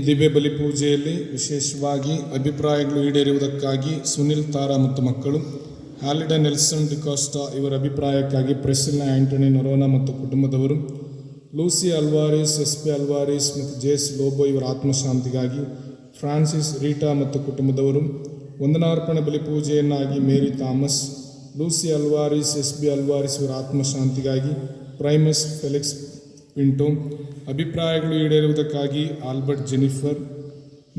ದಿವ್ಯ ಬಲಿ ಪೂಜೆಯಲ್ಲಿ ವಿಶೇಷವಾಗಿ ಅಭಿಪ್ರಾಯಗಳು ಈಡೇರುವುದಕ್ಕಾಗಿ ಸುನಿಲ್ ತಾರಾ ಮತ್ತು ಮಕ್ಕಳು, ಹ್ಯಾಲಿಡಾ ನೆಲ್ಸನ್ ಡಿಕಾಸ್ಟಾ ಇವರ ಅಭಿಪ್ರಾಯಕ್ಕಾಗಿ ಪ್ರೆಸಿಲ್ನಾ ಆಂಟೋನಿ ನೊರೋನಾ ಮತ್ತು ಕುಟುಂಬದವರು, ಲೂಸಿ ಅಲ್ವಾರಿಸ್, ಎಸ್.ಪಿ. ಅಲ್ವಾರಿಸ್ ಮತ್ತು ಜೇಸ್ ಲೋಬೋ ಇವರ ಆತ್ಮಶಾಂತಿಗಾಗಿ, ಫ್ರಾನ್ಸಿಸ್ ರೀಟಾ ಮತ್ತು ಕುಟುಂಬದವರು, ವಂದನಾರ್ಪಣೆ ಬಲಿ ಪೂಜೆಯನ್ನಾಗಿ ಮೇರಿ ಥಾಮಸ್, ಲೂಸಿ ಅಲ್ವಾರಿಸ್, ಎಸ್.ಬಿ. ಅಲ್ವಾರಿಸ್ ಇವರ ಆತ್ಮಶಾಂತಿಗಾಗಿ, ಪ್ರೈಮಸ್ ಫೆಲಿಕ್ಸ್ ಪಿಂಟೋ, ಅಭಿಪ್ರಾಯಗಳು ಈಡೇರುವುದಕ್ಕಾಗಿ ಆಲ್ಬರ್ಟ್ ಜೆನಿಫರ್,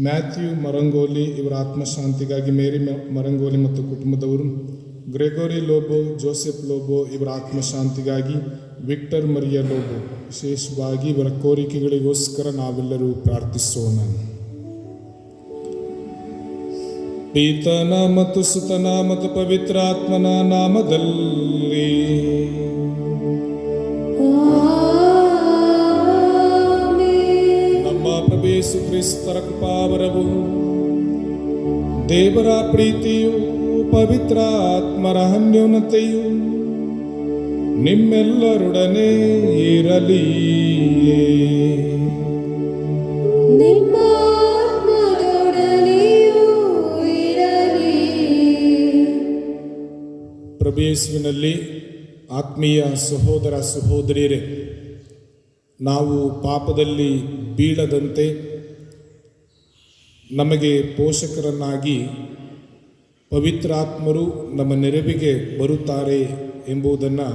ಮ್ಯಾಥ್ಯೂ ಮರಂಗೋಲಿ ಇವರ ಆತ್ಮಶಾಂತಿಗಾಗಿ ಮೇರಿ ಮರಂಗೋಲಿ ಮತ್ತು ಕುಟುಂಬದವರು, ಗ್ರೆಗೋರಿ ಲೋಬೋ, ಜೋಸೆಫ್ ಲೋಬೋ ಇವರ ಆತ್ಮಶಾಂತಿಗಾಗಿ ವಿಕ್ಟರ್ ಮರಿಯಾ ಲೋಬೋ. ವಿಶೇಷವಾಗಿ ಇವರ ಕೋರಿಕೆಗಳಿಗೋಸ್ಕರ ನಾವೆಲ್ಲರೂ ಪ್ರಾರ್ಥಿಸೋಣ. ಪಿತನ ಮತ್ತು ಸುತನ ಮತ್ತು ಪವಿತ್ರಾತ್ಮನ ನಾಮದಲ್ಲಿ ಪ್ರಭು ಯೇಸು ಕ್ರಿಸ್ತರ ಕೃಪಾವರವು, ದೇವರ ಪ್ರೀತಿಯು, ಪವಿತ್ರ ಆತ್ಮರ ಅನ್ಯೋನ್ಯತೆಯು ನಿಮ್ಮೆಲ್ಲರೊಡನೆ ಇರಲಿ. ಪ್ರಭು ಯೇಸುವಿನಲ್ಲಿ ಆತ್ಮೀಯ ಸಹೋದರ ಸಹೋದರಿಯರೇ, ನಾವು ಪಾಪದಲ್ಲಿ ಬೀಳದಂತೆ ನಮಗೆ ಪೋಷಕರನ್ನಾಗಿ ಪವಿತ್ರಾತ್ಮರು ನಮ್ಮ ನೆರವಿಗೆ ಬರುತ್ತಾರೆ ಎಂಬುದನ್ನು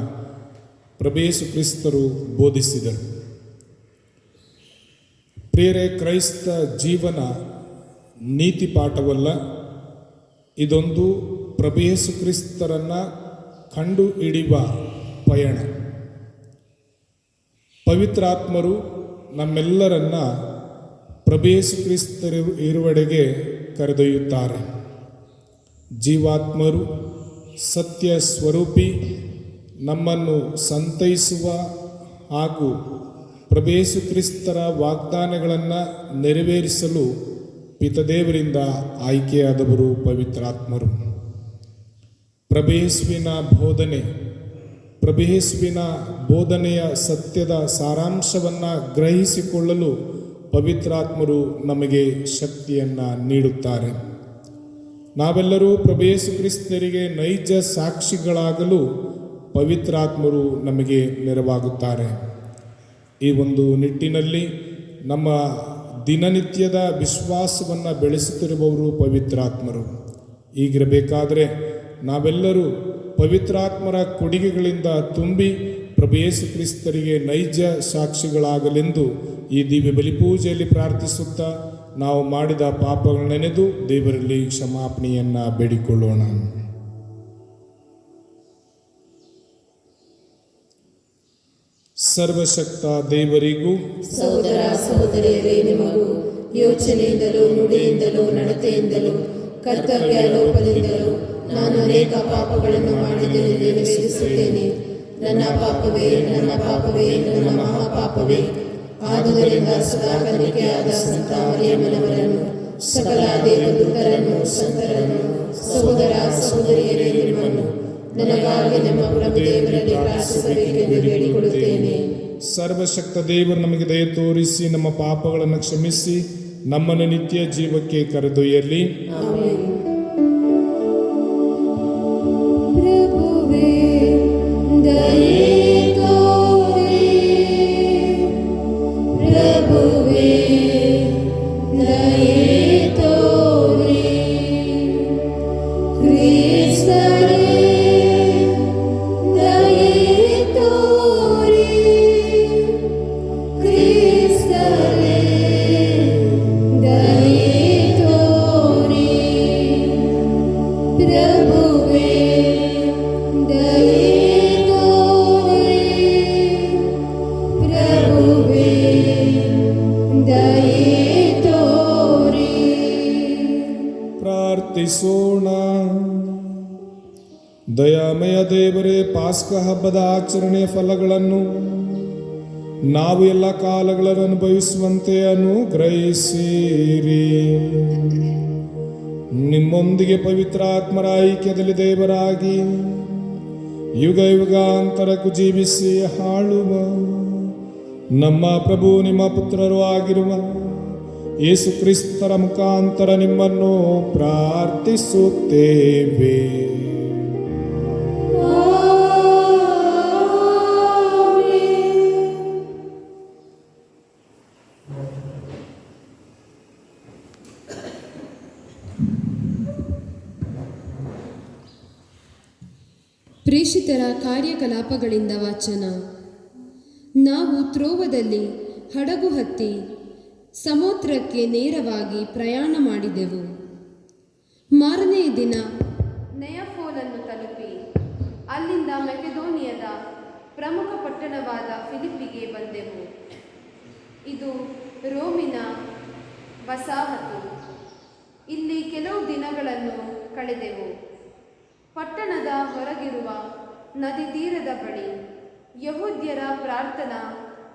ಪ್ರಭು ಯೇಸು ಕ್ರಿಸ್ತರು ಬೋಧಿಸಿದರು. ಪ್ರಿಯರೇ, ಕ್ರೈಸ್ತ ಜೀವನ ನೀತಿ ಪಾಠವಲ್ಲ, ಇದೊಂದು ಪ್ರಭು ಯೇಸು ಕ್ರಿಸ್ತರನ್ನು ಕಂಡು ಹಿಡಿಯುವ ಪಯಣ. ಪವಿತ್ರಾತ್ಮರು ನಮ್ಮೆಲ್ಲರನ್ನ ಪ್ರಭು ಯೇಸು ಕ್ರಿಸ್ತರ ಇರುವೆಡೆಗೆ ಕರೆದೊಯ್ಯುತ್ತಾರೆ. ಜೀವಾತ್ಮರು, ಸತ್ಯ ಸ್ವರೂಪಿ, ನಮ್ಮನ್ನು ಸಂತೈಸುವ ಹಾಗೂ ಪ್ರಭು ಯೇಸು ಕ್ರಿಸ್ತರ ವಾಗ್ದಾನಗಳನ್ನು ನೆರವೇರಿಸಲು ಪಿತದೇವರಿಂದ ಆಯ್ಕೆಯಾದವರು ಪವಿತ್ರಾತ್ಮರು. ಪ್ರಭು ಯೇಸುವಿನ ಬೋಧನೆಯ ಸತ್ಯದ ಸಾರಾಂಶವನ್ನು ಗ್ರಹಿಸಿಕೊಳ್ಳಲು ಪವಿತ್ರಾತ್ಮರು ನಮಗೆ ಶಕ್ತಿಯನ್ನು ನೀಡುತ್ತಾರೆ. ನಾವೆಲ್ಲರೂ ಪ್ರಭು ಯೇಸು ಕ್ರಿಸ್ತರಿಗೆ ನೈಜ ಸಾಕ್ಷಿಗಳಾಗಲು ಪವಿತ್ರಾತ್ಮರು ನಮಗೆ ನೆರವಾಗುತ್ತಾರೆ. ಈ ಒಂದು ನಿಟ್ಟಿನಲ್ಲಿ ನಮ್ಮ ದಿನನಿತ್ಯದ ವಿಶ್ವಾಸವನ್ನು ಬೆಳೆಸುತ್ತಿರುವವರು ಪವಿತ್ರಾತ್ಮರು. ಹೀಗಿರಬೇಕಾದರೆ ನಾವೆಲ್ಲರೂ ಪವಿತ್ರಾತ್ಮರ ಕೊಡುಗೆಗಳಿಂದ ತುಂಬಿ ಪ್ರಭು ಯೇಸು ಕ್ರಿಸ್ತರಿಗೆ ನೈಜ ಸಾಕ್ಷಿಗಳಾಗಲೆಂದು ಈ ದಿವ್ಯ ಬಲಿಪೂಜೆಯಲ್ಲಿ ಪ್ರಾರ್ಥಿಸುತ್ತಾ ನಾವು ಮಾಡಿದ ಪಾಪಗಳನ್ನು ನೆನೆದು ದೇವರಲ್ಲಿ ಕ್ಷಮಾಪಣೆಯನ್ನು ಬೇಡಿಕೊಳ್ಳೋಣ. ಸರ್ವಶಕ್ತ ದೇವರಿಗೂ ಸಹೋದರ ಸಹೋದರಿಯರೇ, ನಿಮಗೂ ಯೋಚನೆಯಿಂದಲೂ ನುಡಿಯಿಂದಲೂ ನಡತೆಯಿಂದಲೂ ಕರ್ತವ್ಯ ಲೋಪದಿಂದಲೂ ನಾನು ಅನೇಕ ಪಾಪಗಳನ್ನು ಮಾಡಿದ್ದೇನೆ, ನಿವೇದಿಸುತ್ತೇನೆ. ನನ್ನ ಪಾಪವೇ, ನನ್ನ ಪಾಪವೇ, ನನ್ನ ಮಹಾಪಾಪವೇ. ಆದುದರಿಂದ ಸದಾ ಕನ್ನಿಕೆಯಾದ ಸಂತ ಮರಿಯಮ್ಮನವರನ್ನು, ಸಕಲ ದೇವದೂತರನ್ನು, ಸಂತರನ್ನು, ಸಹೋದರ ಸಹೋದರಿಯರೇ, ನಿಮ್ಮನ್ನು ನನಗಾಗಿ ನಮ್ಮ ಪ್ರಭು ದೇವರಲ್ಲಿ ಪ್ರಾರ್ಥಿಸಬೇಕೆಂದು ಬೇಡಿಕೊಳ್ಳುತ್ತೇನೆ. ಸರ್ವಶಕ್ತ ದೇವರು ನಮಗೆ ದಯ ತೋರಿಸಿ ನಮ್ಮ ಪಾಪಗಳನ್ನು ಕ್ಷಮಿಸಿ ನಮ್ಮನ್ನು ನಿತ್ಯ ಜೀವಕ್ಕೆ ಕರೆದೊಯ್ಯಲಿ. ಆಮೆನ್. ಪ್ರಾರ್ಥಿಸೋಣ. ದಯಾಮಯ ದೇವರೇ, ಪಾಸ್ಕ ಹಬ್ಬದ ಆಚರಣೆಯ ಫಲಗಳನ್ನು ನಾವು ಎಲ್ಲ ಕಾಲಗಳನ್ನು ಅನುಭವಿಸುವಂತೆ ಅನುಗ್ರಹಿಸಿರಿ. ನಿಮ್ಮೊಂದಿಗೆ ಪವಿತ್ರಾತ್ಮರ ಐಕ್ಯದಲ್ಲಿ ದೇವರಾಗಿ ಯುಗ ಯುಗಾಂತರಕ್ಕೂ ಜೀವಿಸಿ ಹಾಳುವ ನಮ್ಮ ಪ್ರಭು ನಿಮ್ಮ ಪುತ್ರರು ಆಗಿರುವ ಯೇಸು ಕ್ರಿಸ್ತರ ಮುಖಾಂತರ ನಿಮ್ಮನ್ನು ಪ್ರಾರ್ಥಿಸುತ್ತೇವೆ. ಪ್ರೇಷಿತರ ಕಾರ್ಯಕಲಾಪಗಳಿಂದ ವಾಚನ. ನಾವು ತ್ರೋವದಲ್ಲಿ ಹಡಗು ಹತ್ತಿ ಸಮುದ್ರಕ್ಕೆ ನೇರವಾಗಿ ಪ್ರಯಾಣ ಮಾಡಿದೆವು. ಮಾರನೆಯ ದಿನ ನೆಯಫೋಲನ್ನು ತಲುಪಿ ಅಲ್ಲಿಂದ ಮೆಕೆದೋನಿಯದ ಪ್ರಮುಖ ಪಟ್ಟಣವಾದ ಫಿಲಿಪ್ಪಿಗೆ ಬಂದೆವು. ಇದು ರೋಮಿನ ವಸಾಹತು. ಇಲ್ಲಿ ಕೆಲವು ದಿನಗಳನ್ನು ಕಳೆದೆವು. ಪಟ್ಟಣದ ಹೊರಗಿರುವ ನದಿ ತೀರದ ಬಳಿ ಯಹೂದ್ಯರ ಪ್ರಾರ್ಥನಾ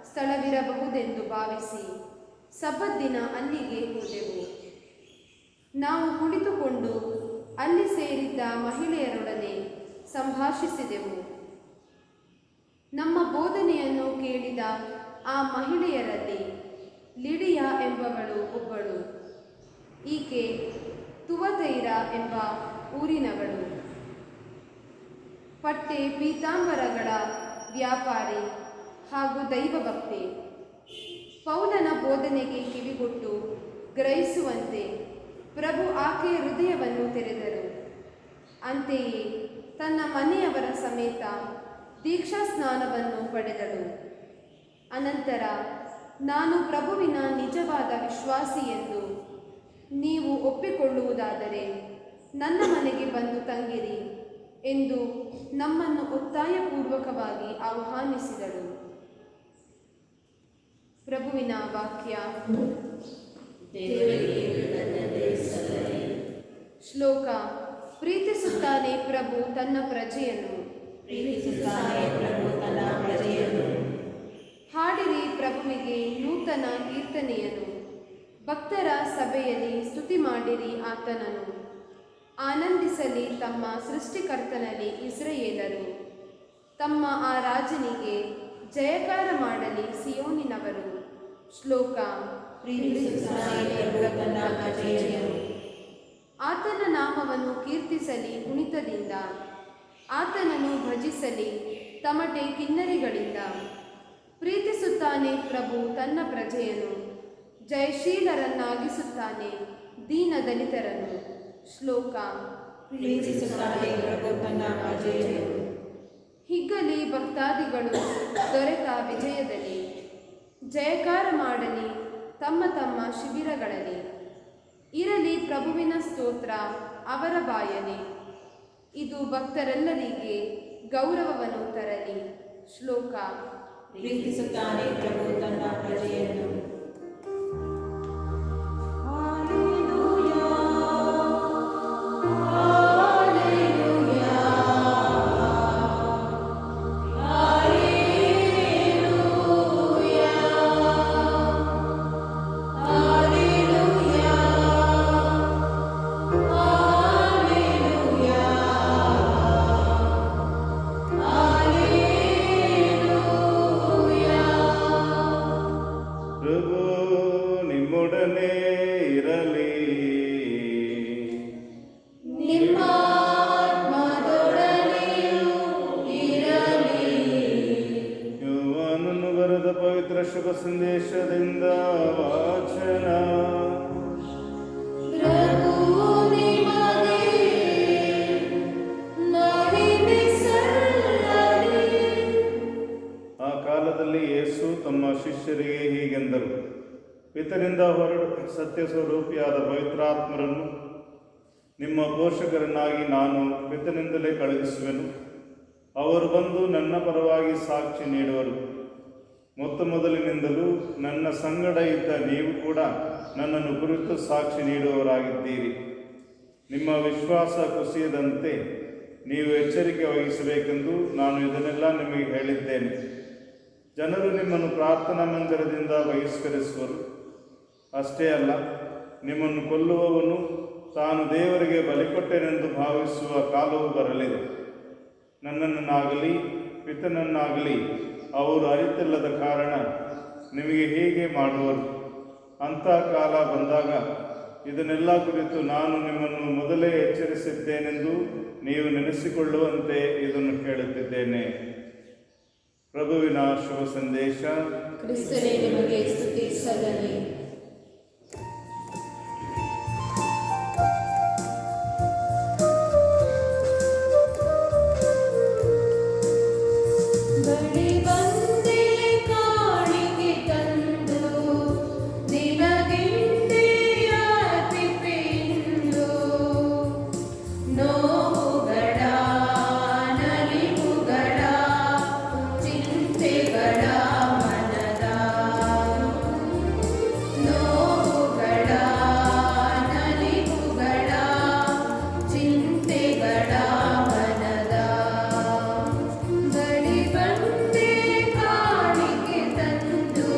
ಸ್ಥಳವಿರಬಹುದೆಂದು ಭಾವಿಸಿ ಸಬ್ಬತ್ ದಿನ ಅಲ್ಲಿಗೆ ಹೋದೆವು. ನಾವು ಕುಳಿತುಕೊಂಡು ಅಲ್ಲಿ ಸೇರಿದ್ದ ಮಹಿಳೆಯರೊಡನೆ ಸಂಭಾಷಿಸಿದೆವು. ನಮ್ಮ ಬೋಧನೆಯನ್ನು ಕೇಳಿದ ಆ ಮಹಿಳೆಯರಲ್ಲಿ ಲಿಡಿಯಾ ಎಂಬವಳು ಒಬ್ಬಳು. ಈಕೆ ತುವತೈರ ಎಂಬ ಊರಿನವಳು. ಪಟ್ಟೆ ಪೀತಾಂಬರಗಳ ವ್ಯಾಪಾರಿ ಹಾಗೂ ದೈವಭಕ್ತೆ. ಪೌಲನ ಬೋಧನೆಗೆ ಕಿವಿಗೊಟ್ಟು ಗ್ರಹಿಸುವಂತೆ ಪ್ರಭು ಆಕೆಯ ಹೃದಯವನ್ನು ತೆರೆದರು. ಅಂತೆಯೇ ತನ್ನ ಮನೆಯವರ ಸಮೇತ ದೀಕ್ಷಾ ಸ್ನಾನವನ್ನು ಪಡೆದಳು. ಅನಂತರ ನಾನು ಪ್ರಭುವಿನ ನಿಜವಾದ ವಿಶ್ವಾಸಿ ಎಂದು ನೀವು ಒಪ್ಪಿಕೊಳ್ಳುವುದಾದರೆ ನನ್ನ ಮನೆಗೆ ಬಂದು ತಂಗಿರಿ ಎಂದು ನಮ್ಮನ್ನು ಒತ್ತಾಯಪೂರ್ವಕವಾಗಿ ಆಹ್ವಾನಿಸಿದಳು. ಪ್ರಭುವಿನ ವಾಕ್ಯ. ಶ್ಲೋಕ. ಪ್ರೀತಿಸುತ್ತಾನೆ ಪ್ರಭು ತನ್ನ ಪ್ರಜೆಯನ್ನು. ಹಾಡಿರಿ ಪ್ರಭುವಿಗೆ ನೂತನ ಕೀರ್ತನೆಯನ್ನು. ಭಕ್ತರ ಸಭೆಯಲ್ಲಿ ಸ್ತುತಿ ಮಾಡಿರಿ ಆತನನ್ನು. ಆನಂದಿಸಲಿ ತಮ್ಮ ಸೃಷ್ಟಿಕರ್ತನಲ್ಲಿ ಇಸ್ರಾಯೇಲರು. ತಮ್ಮ ಆ ರಾಜನಿಗೆ ಜಯಕಾರ ಮಾಡಲಿ ಸಿಯೋನಿನವರು. ಶ್ಲೋಕ. ಆತನ ನಾಮವನ್ನು ಕೀರ್ತಿಸಲಿ ಕುಣಿತದಿಂದ. ಆತನನ್ನು ಭಜಿಸಲಿ ತಮಟೆ ಕಿನ್ನರಿಗಳಿಂದ. ಪ್ರೀತಿಸುತ್ತಾನೆ ಪ್ರಭು ತನ್ನ ಪ್ರಜೆಯನ್ನು. ಜಯಶೀಲರನ್ನಾಗಿಸುತ್ತಾನೆ ದೀನ ದಲಿತರನ್ನು. ಶ್ಲೋಕ. ಹಿಗ್ಗಲಿ ಭಕ್ತಾದಿಗಳು ದೊರೆತ ವಿಜಯದಲ್ಲಿ. ಜಯಕಾರ ಮಾಡಲಿ ತಮ್ಮ ತಮ್ಮ ಶಿಬಿರಗಳಲ್ಲಿ. ಇರಲಿ ಪ್ರಭುವಿನ ಸ್ತೋತ್ರ ಅವರ ಬಾಯಲಿ. ಇದು ಭಕ್ತರೆಲ್ಲರಿಗೆ ಗೌರವವನ್ನು ತರಲಿ. ಶ್ಲೋಕ. ಪ್ರೀತಿಸುತ್ತಾನೆ ಪ್ರಭು ತನ್ನ ಪ್ರಜೆಯನ್ನು. ಪವಿತ್ರ ಶುಭ ಸಂದೇಶದಿಂದ ವಾಚನ. ಆ ಕಾಲದಲ್ಲಿ ಯೇಸು ತಮ್ಮ ಶಿಷ್ಯರಿಗೆ ಹೀಗೆಂದರು, ಪಿತನಿಂದ ಹೊರಡು ಸತ್ಯ ಸ್ವರೂಪಿಯಾದ ಪವಿತ್ರಾತ್ಮರನ್ನು ನಿಮ್ಮ ಪೋಷಕರನ್ನಾಗಿ ನಾನು ಪಿತನಿಂದಲೇ ಕಳುಹಿಸುವೆನು. ಅವರು ಬಂದು ನನ್ನ ಪರವಾಗಿ ಸಾಕ್ಷಿ ನೀಡುವರು. ಮೊದಲಿನಿಂದಲೂ ನನ್ನ ಸಂಗಡ ಇದ್ದ ನೀವು ಕೂಡ ನನ್ನನ್ನು ಕುರಿತು ಸಾಕ್ಷಿ ನೀಡುವವರಾಗಿದ್ದೀರಿ. ನಿಮ್ಮ ವಿಶ್ವಾಸ ಕುಸಿಯದಂತೆ ನೀವು ಎಚ್ಚರಿಕೆ ವಹಿಸಬೇಕೆಂದು ನಾನು ಇದನ್ನೆಲ್ಲ ನಿಮಗೆ ಹೇಳಿದ್ದೇನೆ. ಜನರು ನಿಮ್ಮನ್ನು ಪ್ರಾರ್ಥನಾ ಮಂದಿರದಿಂದ ಬಹಿಷ್ಕರಿಸುವರು. ಅಷ್ಟೇ ಅಲ್ಲ, ನಿಮ್ಮನ್ನು ಕೊಲ್ಲುವವನು ತಾನು ದೇವರಿಗೆ ಬಲಿಕೊಟ್ಟೆನೆಂದು ಭಾವಿಸುವ ಕಾಲವು ಬರಲಿದೆ. ನನ್ನನ್ನಾಗಲಿ ಪಿತನನ್ನಾಗಲಿ ಅವರು ಅರಿತಿಲ್ಲದ ಕಾರಣ ನಿಮಗೆ ಹೀಗೆ ಮಾಡುವರು. ಅಂಥ ಕಾಲ ಬಂದಾಗ ಇದನ್ನೆಲ್ಲ ಕುರಿತು ನಾನು ನಿಮ್ಮನ್ನು ಮೊದಲೇ ಎಚ್ಚರಿಸಿದ್ದೇನೆಂದು ನೀವು ನೆನೆಸಿಕೊಳ್ಳುವಂತೆ ಇದನ್ನು ಹೇಳುತ್ತಿದ್ದೇನೆ. ಪ್ರಭುವಿನ ಶುಭ ಸಂದೇಶ. ಕ್ರಿಸ್ತನೇ ನಿಮಗೆ ಸ್ತುತಿ ಸಲ್ಲಲಿ. ಬಳಿ ಬಂದೆ ಕಾಣಿಕೆ ತಂದು ನಿನಗೆಂದೇ ಅರ್ಪಿಪೆಂದು ನೋವುಗಳ ನಲಿವುಗಳ ಚಿಂತೆಗಳ ಮನದ ನೋವುಗಳ ನಲಿವುಗಳ ಚಿಂತೆಗಳ ಮನದ ಬಳಿ ಬಂದೆ ಕಾಣಿಕೆ ತಂದು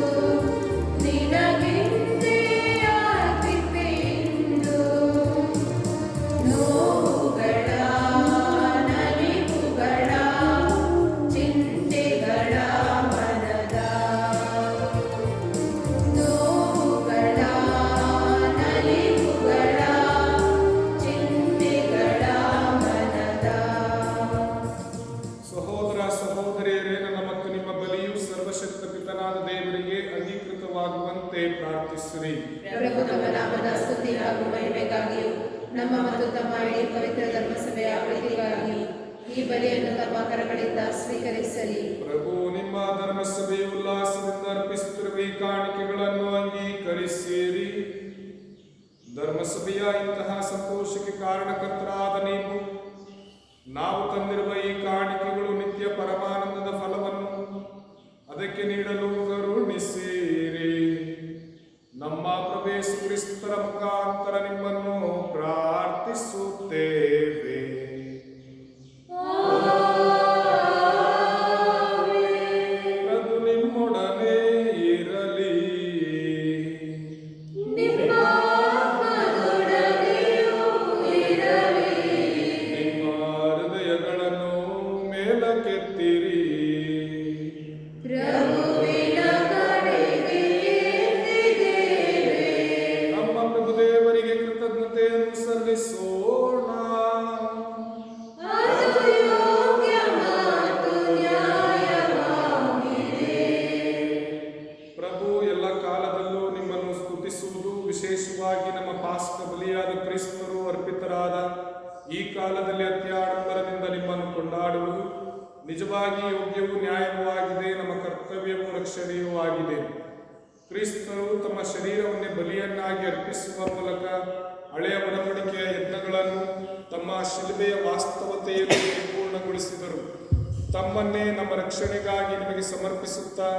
ನಿನಗೆಂದೇ ಅರ್ಪಿಪೆಂದು ನೋವುಗಳ ನಲಿವುಗಳ ಚಿಂತೆಗಳ ಮನದ ನೋವುಗಳ ನಲಿವುಗಳ ಚಿಂತೆಗಳ ಮನದ. ಸಹೋದರ ಸಹೋದರಿಯರೇ, ನನ್ನ ಮತ್ತು ನಿಮ್ಮ ಬಲಿಯು ಸರ್ವಶಕ್ತ ಪಿತನಾದ ದೇವರಿಗೆ ಅಂಗೀಕೃತವಾಗುವಂತೆ ಪ್ರಾರ್ಥಿಸಿರಿ. ಪ್ರಭು ತಮ್ಮ ನಾಮದ ಸ್ತುತಿ ಹಾಗೂ ಮಹಿಮೆಗಾಗಿಯೂ ನಮ್ಮ ಮತ್ತು ತಮ್ಮ ಇಡೀ ಪವಿತ್ರ ಧರ್ಮಸಭೆಯ ಪ್ರೀತಿಗಾಗಿ ಈ ಬಲಿಯನ್ನು ತಮ್ಮ ಕರಗಳಿಂದ ಸ್ವೀಕರಿಸಲಿ. ಪ್ರಭು ನಿಮ್ಮ ಧರ್ಮಸಭೆಯು ಉಲ್ಲಾಸದಿಂದ ಅರ್ಪಿಸುತ್ತಿರುವ ಈ ಕಾಣಿಕೆಗಳನ್ನು ಅಂಗೀಕರಿಸಿರಿ. ಧರ್ಮಸಭೆಯ ಇಂತಹ ಸಂತೋಷಕ್ಕೆ ಕಾರಣಕರ್ತರಾದ ನೀವು ನಾವು ತಂದಿರುವ ಈ ಕಾಣಿಕೆಗಳು ನಿತ್ಯ ಪರಮಾನಂದದ ಫಲವನ್ನು ಅದಕ್ಕೆ ನೀಡಲು ಕರುಣಿಸಿರಿ. ನಮ್ಮ ಪ್ರಭು ಯೇಸು ಕ್ರಿಸ್ತರ ಮುಖಾಂತರ ನಿಮ್ಮನ್ನು ಪ್ರಾರ್ಥಿಸುತ್ತೇವೆ. ಪ್ರಭು ನಿಮ್ಮೊಡನೆ ಇರಲಿ. ನಿಮ್ಮ ಹೃದಯಗಳನ್ನು ಮೇಲಕ್ಕೆತ್ತಿರಿ. ನಮ್ಮ ಪ್ರಭು ದೇವರಿಗೆ ಕೃತಜ್ಞತೆಯನ್ನು ಸಲ್ಲಿಸೋಣ. ಪ್ರಭು ಎಲ್ಲ ಕಾಲದಲ್ಲೂ ನಿಮ್ಮನ್ನು ಸ್ತುತಿಸುವುದು, ವಿಶೇಷವಾಗಿ ನಮ್ಮ ಪಾಸ್ಕ ಬಲಿಯಾದ ಕ್ರಿಸ್ತರು ಅರ್ಪಿತರಾದ ಈ ಕಾಲದಲ್ಲಿ ಅತ್ಯಾಡಂಬರದಿಂದ ನಿಮ್ಮನ್ನು ಕೊಂಡಾಡುವುದು ನಿಜವಾಗಿ ಯೋಗ್ಯವೂ ನ್ಯಾಯವೂ ಆಗಿದೆ, ನಮ್ಮ ಕರ್ತವ್ಯವೂ ರಕ್ಷಣೆಯೂ ಆಗಿದೆ. ಕ್ರಿಸ್ತರು ತಮ್ಮ ಶರೀರವನ್ನೇ ಬಲಿಯನ್ನಾಗಿ ಅರ್ಪಿಸುವ ಮೂಲಕ ಹಳೆಯ ಒಡಂಬಡಿಕೆಯ ಯಜ್ಞಗಳನ್ನು ತಮ್ಮ ಶಿಲುಬೆಯ ವಾಸ್ತವತೆಯನ್ನು ಪೂರ್ಣಗೊಳಿಸಿದರು. ತಮ್ಮನ್ನೇ ನಮ್ಮ ರಕ್ಷಣೆಗಾಗಿ ನಿಮಗೆ ಸಮರ್ಪಿಸುತ್ತಾ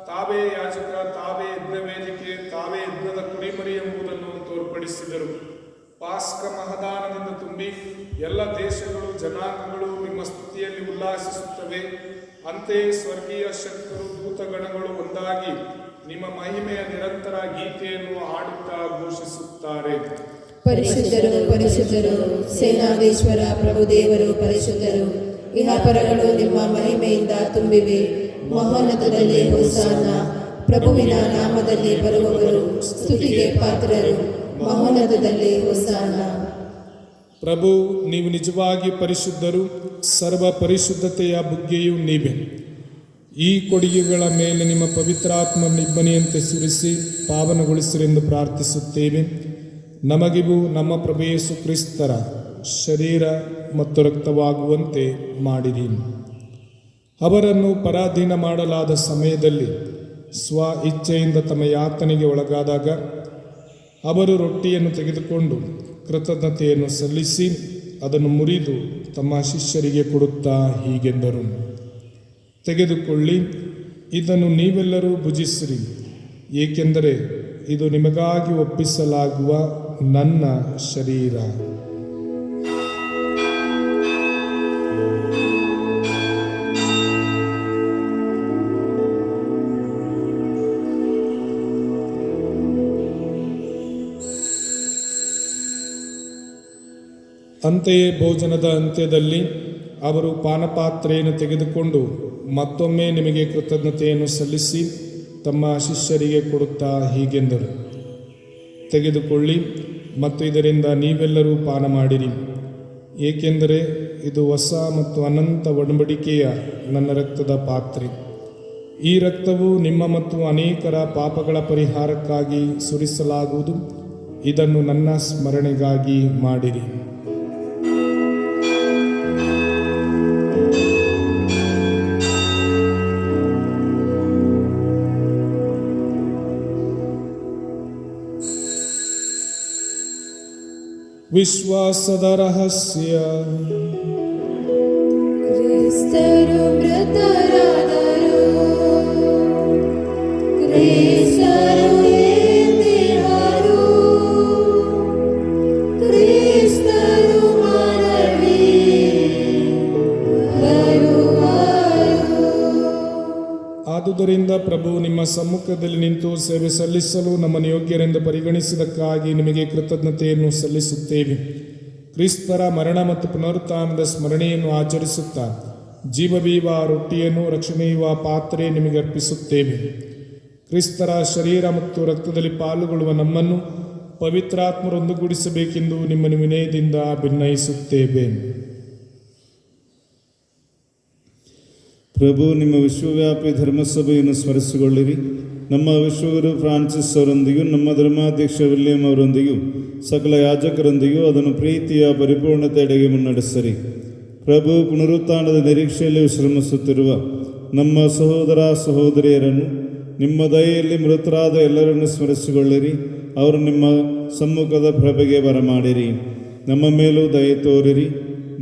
ತಾವೇ ಯಾಜಕ, ತಾವೇ ಯಜ್ಞ ವೇದಿಕೆ, ತಾವೇ ಯಜ್ಞದ ಕುಡಿಮರಿ ಎಂಬುದನ್ನು ತೋರ್ಪಡಿಸಿದರು. ಪಾಸ್ಕ ಮಹದಾನದಿಂದ ತುಂಬಿ ಎಲ್ಲ ದೇಶಗಳು, ಜನಾಂಗಗಳು ನಿಮ್ಮ ಸ್ತುತಿಯಲ್ಲಿ ಉಲ್ಲಾಸಿಸುತ್ತವೆ. ಅಂತೆಯೇ ಸ್ವರ್ಗೀಯ ಶಕ್ತರು, ದೂತಗಣಗಳು ಒಂದಾಗಿ ನಿಮ್ಮ ಮಹಿಮೆಯ ನಿರಂತರ ಗೀತೆಯನ್ನು ಹಾಡುತ್ತಾ ಘೋಷಿಸುತ್ತಾರೆ. ಪರಿಶುದ್ಧರು ಪರಿಶುದ್ಧರು, ಸೇನಾಧೀಶ್ವರ ಪ್ರಭು ದೇವರು ಪರಿಶುದ್ಧರು. ಇಹಪರಗಳು ನಿಮ್ಮ ಮಹಿಮೆಯಿಂದ ತುಂಬಿವೆ. ಮಹೋನ್ನತದಲ್ಲಿ ಹೋಸಾನ. ಪ್ರಭುವಿನ ನಾಮದಲ್ಲಿ ಬರುವವರು ಸ್ತುತಿಗೆ ಪಾತ್ರರು. ಮಹೋನ್ನತದಲ್ಲಿ ಹೋಸಾನ. ಪ್ರಭು, ನೀವು ನಿಜವಾಗಿ ಪರಿಶುದ್ಧರು, ಸರ್ವ ಪರಿಶುದ್ಧತೆಯ ಬುಗ್ಗೆಯೂ ನೀವೇ. ಈ ಕೊಡುಗೆಗಳ ಮೇಲೆ ನಿಮ್ಮ ಪವಿತ್ರಾತ್ಮ ನಿಬ್ಬನಿಯಂತೆ ಸುರಿಸಿ ಪಾವನಗೊಳಿಸಿರೆಂದು ಪ್ರಾರ್ಥಿಸುತ್ತೇವೆ. ನಮಗಿವು ನಮ್ಮ ಪ್ರಭು ಯೇಸು ಕ್ರಿಸ್ತರ ಶರೀರ ಮತ್ತು ರಕ್ತವಾಗುವಂತೆ ಮಾಡಿರಿ. ಅವರನ್ನು ಪರಾಧೀನ ಮಾಡಲಾದ ಸಮಯದಲ್ಲಿ ಸ್ವ ಇಚ್ಛೆಯಿಂದ ತಮ್ಮ ಯಾತನೆಗೆ ಒಳಗಾದಾಗ ಅವರು ರೊಟ್ಟಿಯನ್ನು ತೆಗೆದುಕೊಂಡು ಕೃತಜ್ಞತೆಯನ್ನು ಸಲ್ಲಿಸಿ ಅದನ್ನು ಮುರಿದು ತಮ್ಮ ಶಿಷ್ಯರಿಗೆ ಕೊಡುತ್ತಾ ಹೀಗೆಂದರು: ತೆಗೆದುಕೊಳ್ಳಿ, ಇದನ್ನು ನೀವೆಲ್ಲರೂ ಭುಜಿಸಿರಿ, ಏಕೆಂದರೆ ಇದು ನಿಮಗಾಗಿ ಒಪ್ಪಿಸಲಾಗುವ ನನ್ನ ಶರೀರ. ಅಂತೆಯೇ ಭೋಜನದ ಅಂತ್ಯದಲ್ಲಿ ಅವರು ಪಾನಪಾತ್ರೆಯನ್ನು ತೆಗೆದುಕೊಂಡು ಮತ್ತೊಮ್ಮೆ ನಿಮಗೆ ಕೃತಜ್ಞತೆಯನ್ನು ಸಲ್ಲಿಸಿ ತಮ್ಮ ಶಿಷ್ಯರಿಗೆ ಕೊಡುತ್ತಾ ಹೀಗೆಂದರು: ತೆಗೆದುಕೊಳ್ಳಿ ಮತ್ತು ಇದರಿಂದ ನೀವೆಲ್ಲರೂ ಪಾನ ಮಾಡಿರಿ, ಏಕೆಂದರೆ ಇದು ಹೊಸ ಮತ್ತು ಅನಂತ ಒಡಂಬಡಿಕೆಯ ನನ್ನ ರಕ್ತದ ಪಾತ್ರೆ. ಈ ರಕ್ತವು ನಿಮ್ಮ ಮತ್ತು ಅನೇಕರ ಪಾಪಗಳ ಪರಿಹಾರಕ್ಕಾಗಿ ಸುರಿಸಲಾಗುವುದು. ಇದನ್ನು ನನ್ನ ಸ್ಮರಣೆಗಾಗಿ ಮಾಡಿರಿ. ವಿಶ್ವಾಸದ ರಹಸ್ಯ. ಕ್ರಿಸ್ತರು ಮೃತರಾದರು, ಕ್ರಿಸ್ತರು ಎದ್ದಿಹರು, ಕ್ರಿಸ್ತರು ಮರಳಿ ಬರುವರು. ಆದುದರಿಂದ ಪ್ರಭು ನಿಮ್ಮ ಸಮ್ಮುಖದಲ್ಲಿ ನಿಂತು ಸೇವೆ ಸಲ್ಲಿಸಲು ನಮ್ಮನ್ನು ಯೋಗ್ಯರೆಂದು ಪರಿಗಣಿಸಿದ್ದಕ್ಕಾಗಿ ನಿಮಗೆ ಕೃತಜ್ಞತೆಯನ್ನು ಸಲ್ಲಿಸುತ್ತೇವೆ. ಕ್ರಿಸ್ತರ ಮರಣ ಮತ್ತು ಪುನರುತ್ಥಾನದ ಸ್ಮರಣೆಯನ್ನು ಆಚರಿಸುತ್ತಾ ಜೀವವೀವ ರೊಟ್ಟಿಯನ್ನು ರಕ್ಷಣೆಯುವ ಪಾತ್ರೆ ನಿಮಗೆ ಅರ್ಪಿಸುತ್ತೇವೆ. ಕ್ರಿಸ್ತರ ಶರೀರ ಮತ್ತು ರಕ್ತದಲ್ಲಿ ಪಾಲುಗೊಳ್ಳುವ ನಮ್ಮನ್ನು ಪವಿತ್ರಾತ್ಮರೊಂದುಗೂಡಿಸಬೇಕೆಂದು ನಿಮ್ಮನ್ನು ವಿನಯದಿಂದ ಭಿನ್ನಯಿಸುತ್ತೇವೆ. ಪ್ರಭು, ನಿಮ್ಮ ವಿಶ್ವವ್ಯಾಪಿ ಧರ್ಮಸಭೆಯನ್ನು ಸ್ಮರಿಸಿಕೊಳ್ಳಿರಿ. ನಮ್ಮ ವಿಶ್ವಗುರು ಫ್ರಾನ್ಸಿಸ್ ಅವರೊಂದಿಗೂ ನಮ್ಮ ಧರ್ಮಾಧ್ಯಕ್ಷ ವಿಲಿಯಂ ಅವರೊಂದಿಗೂ ಸಕಲ ಯಾಜಕರೊಂದಿಗೂ ಅದನ್ನು ಪ್ರೀತಿಯ ಪರಿಪೂರ್ಣತೆಯೆಡೆಗೆ ಮುನ್ನಡೆಸಿರಿ. ಪ್ರಭು, ಪುನರುತ್ಥಾನದ ನಿರೀಕ್ಷೆಯಲ್ಲಿ ವಿಶ್ರಮಿಸುತ್ತಿರುವ ನಮ್ಮ ಸಹೋದರ ಸಹೋದರಿಯರನ್ನು ನಿಮ್ಮ ದಯೆಯಲ್ಲಿ ಮೃತರಾದ ಎಲ್ಲರನ್ನು ಸ್ಮರಿಸಿಕೊಳ್ಳಿರಿ. ಅವರು ನಿಮ್ಮ ಸಮ್ಮುಖದ ಪ್ರಭೆಗೆ ಬರಮಾಡಿರಿ. ನಮ್ಮ ಮೇಲೂ ದಯೆ ತೋರಿರಿ.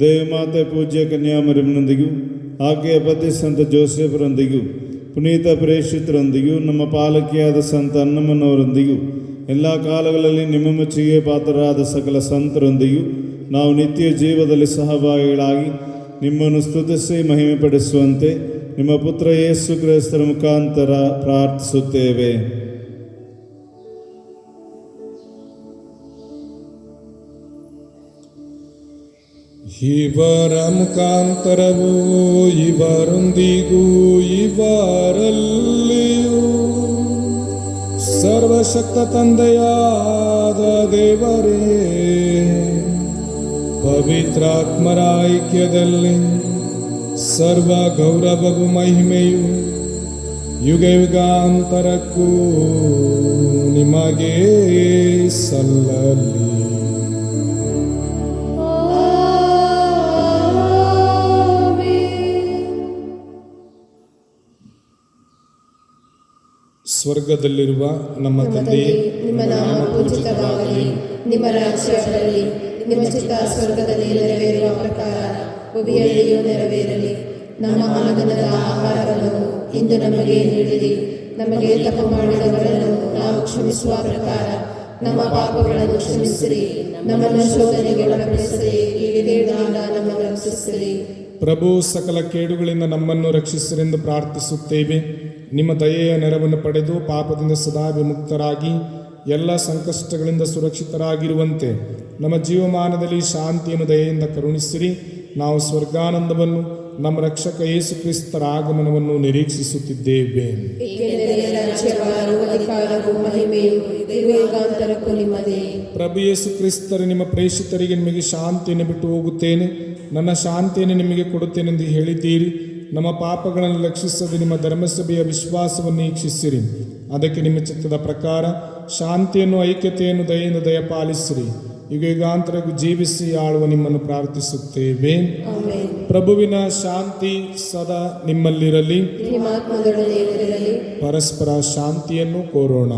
ದೇವಮಾತೆ ಪೂಜ್ಯ ಕನ್ಯಾಮರಿಯಮ್ಮನೊಂದಿಗೂ ಆಕೆಯ ಪತಿ ಸಂತ ಜೋಸೆಫರೊಂದಿಗೂ ಪುನೀತ ಪ್ರೇಷಿತರೊಂದಿಗೂ ನಮ್ಮ ಪಾಲಕಿಯಾದ ಸಂತ ಅನ್ನಮ್ಮನವರೊಂದಿಗೂ ಎಲ್ಲ ಕಾಲಗಳಲ್ಲಿ ನಿಮ್ಮ ಮೆಚ್ಚುಗೆ ಪಾತ್ರರಾದ ಸಕಲ ಸಂತರೊಂದಿಗೂ ನಾವು ನಿತ್ಯ ಜೀವದಲ್ಲಿ ಸಹಭಾಗಿಗಳಾಗಿ ನಿಮ್ಮನ್ನು ಸ್ತುತಿಸಿ ಮಹಿಮೆಪಡಿಸುವಂತೆ ನಿಮ್ಮ ಪುತ್ರ ಯೇಸು ಕ್ರಿಸ್ತರ ಮುಖಾಂತರ ಪ್ರಾರ್ಥಿಸುತ್ತೇವೆ. ಇವರ ಮುಖಾಂತರವೂ ಇವರೊಂದಿಗೂ ಇವರಲ್ಲಿಯೂ ಸರ್ವಶಕ್ತ ತಂದೆಯಾದ ದೇವರೇ, ಪವಿತ್ರಾತ್ಮರ ಐಕ್ಯದಲ್ಲಿ ಸರ್ವ ಗೌರವವು ಮಹಿಮೆಯು ಯುಗ ಯುಗಾಂತರಕ್ಕೂ ನಿಮಗೆ ಸಲ್ಲಲಿ. ಸ್ವರ್ಗದಲ್ಲಿರುವ ನಮ್ಮ ತಂದೆಯೇ, ನಿಮ್ಮ ನಾಮ ಪೂಜಿತವಾಗಲಿ, ನಿಮ್ಮ ರಾಜ್ಯ ಬರಲಿ, ನಿಮ್ಮ ಚಿತ್ತ ಸ್ವರ್ಗದಲ್ಲಿ ನೆರವೇರುವ ಪ್ರಕಾರ ಭೂಮಿಯಲ್ಲಿಯೂ ನೆರವೇರಲಿ. ನಮ್ಮ ಅನುದಿನದ ಆಹಾರವನ್ನು ಇಂದು ನಮಗೆ ನೀಡಿರಿ. ನಮಗೆ ತಪ್ಪು ಮಾಡಿದವರನ್ನು ನಾವು ಕ್ಷಮಿಸುವ ಪ್ರಕಾರ ನಮ್ಮ ಪಾಪಗಳನ್ನು ಕ್ಷಮಿಸಿರಿ. ನಮ್ಮನ್ನು ಶೋಧನೆಗೆ ಒಳಪಡಿಸದೆ ಕೀಡಿನಿಂದ ನಮ್ಮನ್ನು ರಕ್ಷಿಸಿರಿ. ಪ್ರಭು, ಸಕಲ ಕೇಡುಗಳಿಂದ ನಮ್ಮನ್ನು ರಕ್ಷಿಸಿರೆಂದು ಪ್ರಾರ್ಥಿಸುತ್ತೇವೆ. ನಿಮ್ಮ ದಯೆಯ ನೆರವನ್ನು ಪಡೆದು ಪಾಪದಿಂದ ಸದಾ ವಿಮುಕ್ತರಾಗಿ ಎಲ್ಲ ಸಂಕಷ್ಟಗಳಿಂದ ಸುರಕ್ಷಿತರಾಗಿರುವಂತೆ ನಮ್ಮ ಜೀವಮಾನದಲ್ಲಿ ಶಾಂತಿಯನ್ನು ದಯೆಯಿಂದ ಕರುಣಿಸಿರಿ. ನಾವು ಸ್ವರ್ಗಾನಂದವನ್ನು ನಮ್ಮ ರಕ್ಷಕ ಯೇಸು ಕ್ರಿಸ್ತರ ಆಗಮನವನ್ನು ನಿರೀಕ್ಷಿಸುತ್ತಿದ್ದೇವೆ. ಏಕೆಂದರೆ ರಾಜ್ಯಭಾರವು, ಅಧಿಕಾರವು, ಮಹಿಮೆಯು ಯುಗಾಂತರಕ್ಕೂ ನಿಮ್ಮದೇ. ಪ್ರಭು ಯೇಸು ಕ್ರಿಸ್ತರು ನಿಮ್ಮ ಪ್ರೇಷಿತರಿಗೆ ನಿಮಗೆ ಶಾಂತಿಯನ್ನು ಬಿಟ್ಟು ಹೋಗುತ್ತೇನೆ, ನನ್ನ ಶಾಂತಿಯನ್ನು ನಿಮಗೆ ಕೊಡುತ್ತೇನೆಂದು ಹೇಳಿದ್ದೀರಿ. ನಮ್ಮ ಪಾಪಗಳನ್ನು ಲಕ್ಷಿಸದೆ ನಿಮ್ಮ ಧರ್ಮಸಭೆಯ ವಿಶ್ವಾಸವನ್ನು ವೀಕ್ಷಿಸಿರಿ. ಅದಕ್ಕೆ ನಿಮ್ಮ ಚಿತ್ತದ ಪ್ರಕಾರ ಶಾಂತಿಯನ್ನು, ಐಕ್ಯತೆಯನ್ನು ದಯೆಯಿಂದ ದಯಪಾಲಿಸಿರಿ. ಯುಗ ಯುಗಾಂತರಕ್ಕೂ ಜೀವಿಸಿ ಆಳುವ ನಿಮ್ಮನ್ನು ಪ್ರಾರ್ಥಿಸುತ್ತೇವೆ. ಆಮೆನ್. ಪ್ರಭುವಿನ ಶಾಂತಿ ಸದಾ ನಿಮ್ಮಲ್ಲಿರಲಿ. ನಿಮ್ಮ ಆತ್ಮದೊಡನೆ ಇರಲಿ. ಪರಸ್ಪರ ಶಾಂತಿಯನ್ನು ಕೋರೋಣ.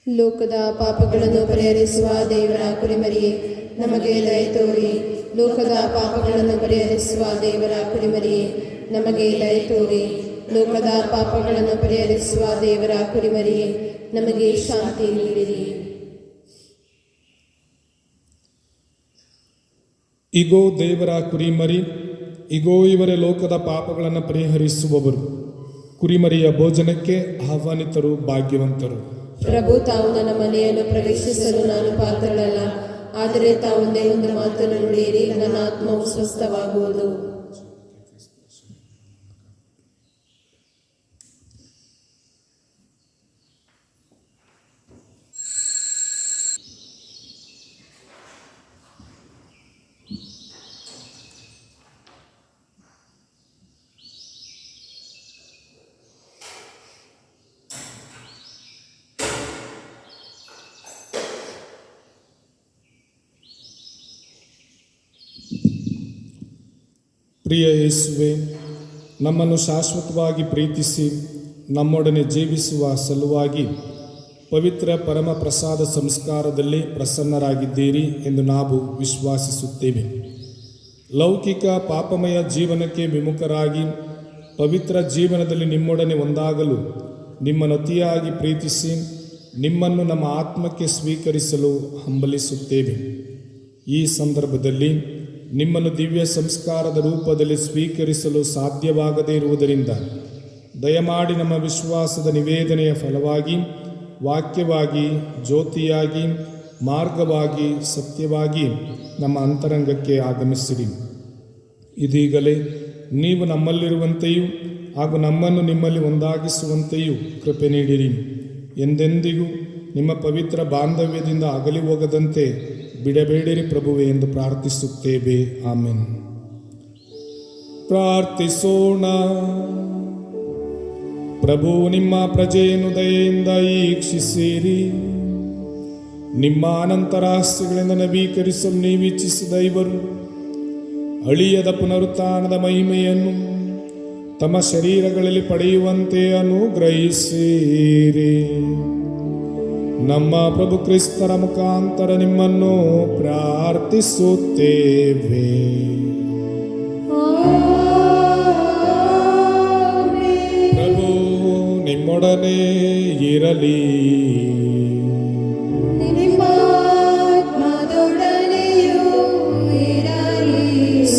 ಲೋಕದ ಪಾಪಗಳನ್ನು ಪರಿಹರಿಸುವ ದೇವರ ಕುರಿಮರಿಯೇ, ನಮಗೆ ದಯೆ ತೋರಿ. ಲೋಕದ ಪಾಪಗಳನ್ನು ಪರಿಹರಿಸುವ ದೇವರ ಕುರಿಮರಿಯೇ, ನಮಗೆ ದಯೆ ತೋರಿ. ಲೋಕದ ಪಾಪಗಳನ್ನು ಪರಿಹರಿಸುವ ದೇವರ ಕುರಿಮರಿಯೇ, ನಮಗೆ ಶಾಂತಿ ನೀಡಿರಿ. ಇಗೋ ದೇವರ ಕುರಿಮರಿ, ಇಗೋ ಇವರೇ ಲೋಕದ ಪಾಪಗಳನ್ನು ಪರಿಹರಿಸುವವರು. ಕುರಿಮರಿಯ ಭೋಜನಕ್ಕೆ ಆಹ್ವಾನಿತರು ಭಾಗ್ಯವಂತರು. ಪ್ರಭು, ತಾವು ನನ್ನ ಮನೆಯನ್ನು ಪ್ರವೇಶಿಸಲು ನಾನು ಪಾತ್ರಳಲ್ಲ, ಆದರೆ ತಾವೊಂದೇ ಒಂದು ಮಾತನ್ನು ನುಡಿಯಿರಿ, ನನ್ನ ಆತ್ಮವು ಸ್ವಸ್ಥವಾಗುವುದು. ಪ್ರಿಯ ಯೇಸುವೆ, ನಮ್ಮನ್ನು ಶಾಶ್ವತವಾಗಿ ಪ್ರೀತಿಸಿ ನಮ್ಮೊಡನೆ ಜೀವಿಸುವ ಸಲುವಾಗಿ ಪವಿತ್ರ ಪರಮ ಪ್ರಸಾದ ಸಂಸ್ಕಾರದಲ್ಲಿ ಪ್ರಸನ್ನರಾಗಿದ್ದೀರಿ ಎಂದು ನಾವು ವಿಶ್ವಾಸಿಸುತ್ತೇವೆ. ಲೌಕಿಕ ಪಾಪಮಯ ಜೀವನಕ್ಕೆ ವಿಮುಖರಾಗಿ ಪವಿತ್ರ ಜೀವನದಲ್ಲಿ ನಿಮ್ಮೊಡನೆ ಒಂದಾಗಲು ನಿಮ್ಮನ್ನು ಅತಿಯಾಗಿ ಪ್ರೀತಿಸಿ ನಿಮ್ಮನ್ನು ನಮ್ಮ ಆತ್ಮಕ್ಕೆ ಸ್ವೀಕರಿಸಲು ಹಂಬಲಿಸುತ್ತೇವೆ. ಈ ಸಂದರ್ಭದಲ್ಲಿ ನಿಮ್ಮನ್ನು ದಿವ್ಯ ಸಂಸ್ಕಾರದ ರೂಪದಲ್ಲಿ ಸ್ವೀಕರಿಸಲು ಸಾಧ್ಯವಾಗದೇ ಇರುವುದರಿಂದ ದಯಮಾಡಿ ನಮ್ಮ ವಿಶ್ವಾಸದ ನಿವೇದನೆಯ ಫಲವಾಗಿ ವಾಕ್ಯವಾಗಿ, ಜ್ಯೋತಿಯಾಗಿ, ಮಾರ್ಗವಾಗಿ, ಸತ್ಯವಾಗಿ ನಮ್ಮ ಅಂತರಂಗಕ್ಕೆ ಆಗಮಿಸಿರಿ. ಇದೀಗಲೇ ನೀವು ನಮ್ಮಲ್ಲಿರುವಂತೆಯೂ ಹಾಗೂ ನಮ್ಮನ್ನು ನಿಮ್ಮಲ್ಲಿ ಒಂದಾಗಿಸುವಂತೆಯೂ ಕೃಪೆ ನೀಡಿರಿ. ಎಂದೆಂದಿಗೂ ನಿಮ್ಮ ಪವಿತ್ರ ಬಾಂಧವ್ಯದಿಂದ ಅಗಲಿ ಹೋಗದಂತೆ ಬಿಡಬೇಡಿರಿ ಪ್ರಭುವೆ ಎಂದು ಪ್ರಾರ್ಥಿಸುತ್ತೇವೆ. ಆಮೆನ್. ಪ್ರಾರ್ಥಿಸೋಣ. ಪ್ರಭು ನಿಮ್ಮ ಪ್ರಜೆಯನ್ನು ದಯೆಯಿಂದ ಈಕ್ಷಿಸಿರಿ. ನಿಮ್ಮ ಅನಂತ ರಹಸ್ಯಗಳಿಂದ ನವೀಕರಿಸಲು ನೀವಿಚ್ಛಿಸಿದ ಇವರು ಅಳಿಯದ ಪುನರುತ್ಥಾನದ ಮಹಿಮೆಯನ್ನು ತಮ್ಮ ಶರೀರಗಳಲ್ಲಿ ಪಡೆಯುವಂತೆ ಅನುಗ್ರಹಿಸಿರಿ. ನಮ್ಮ ಪ್ರಭು ಕ್ರಿಸ್ತರ ಮುಖಾಂತರ ನಿಮ್ಮನ್ನು ಪ್ರಾರ್ಥಿಸುತ್ತೇವೆ. ಪ್ರಭು ನಿಮ್ಮೊಡನೆ ಇರಲಿ.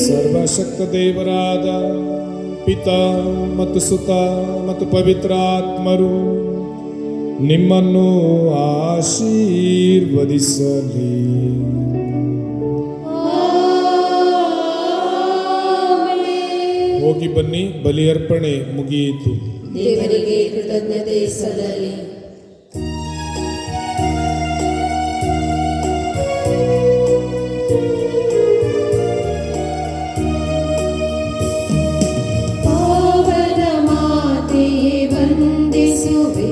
ಸರ್ವಶಕ್ತ ದೇವರಾದ ಪಿತಾ ಮತ್ತು ಸುತ ಮತ್ತು ಪವಿತ್ರ ಆತ್ಮರು ನಿಮ್ಮನ್ನು ಆಶೀರ್ವದಿಸಲಿ. ಹೋಗಿ ಬನ್ನಿ, ಬಲಿಯರ್ಪಣೆ ಮುಗಿಯಿತು. ದೇವರಿಗೆ ಕೃತಜ್ಞತೆ ಸಲ್ಲಲಿ. ಪಾವನ ಮಾತೆಯೇ ವಂದಿಸುವೆ,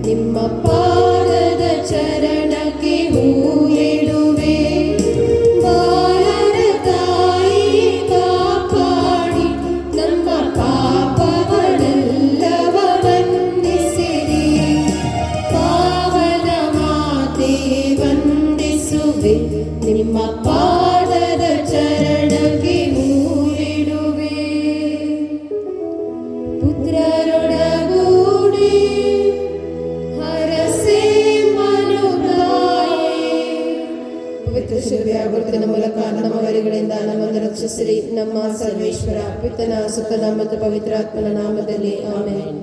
ನಿಮ್ಮ ಪಾದದ ಚರಣಕ್ಕೆ ಹೂಯಿಡುವೆ. ಬಾಲರ ತಾಯಿಯೇ ಕಾಪಾಡಿ ನಮ್ಮ ಪಾಪಗಳೆಲ್ಲವ ವಂದಿಸಿರಿ. ಪಾವನ ಮಾತೆಯೇ ವಂದಿಸುವೆ, ನಿಮ್ಮ ಪಾದದ ಚರಣಕ್ಕೆ ಹೂಯಿಡುವೆ. ಪುತ್ರರೊಡಗೂಡಿ ಹರಸೆ ಮನುಗಾಯೆ. ಪವಿತ್ರ ಶಿಲುಬೆಯ ಗುರುತಿನ ಮೂಲಕ ನಮ್ಮ ವರಿಗಳಿಂದ ನಮ್ಮನ್ನು ರಕ್ಷಿಸಿರಿ. ನಮ್ಮ ಸರ್ವೇಶ್ವರ ಪಿತನ ಸುತನ ಮತ್ತು ಪವಿತ್ರಾತ್ಮನ ನಾಮದಲ್ಲಿ ಆಮೆನ್.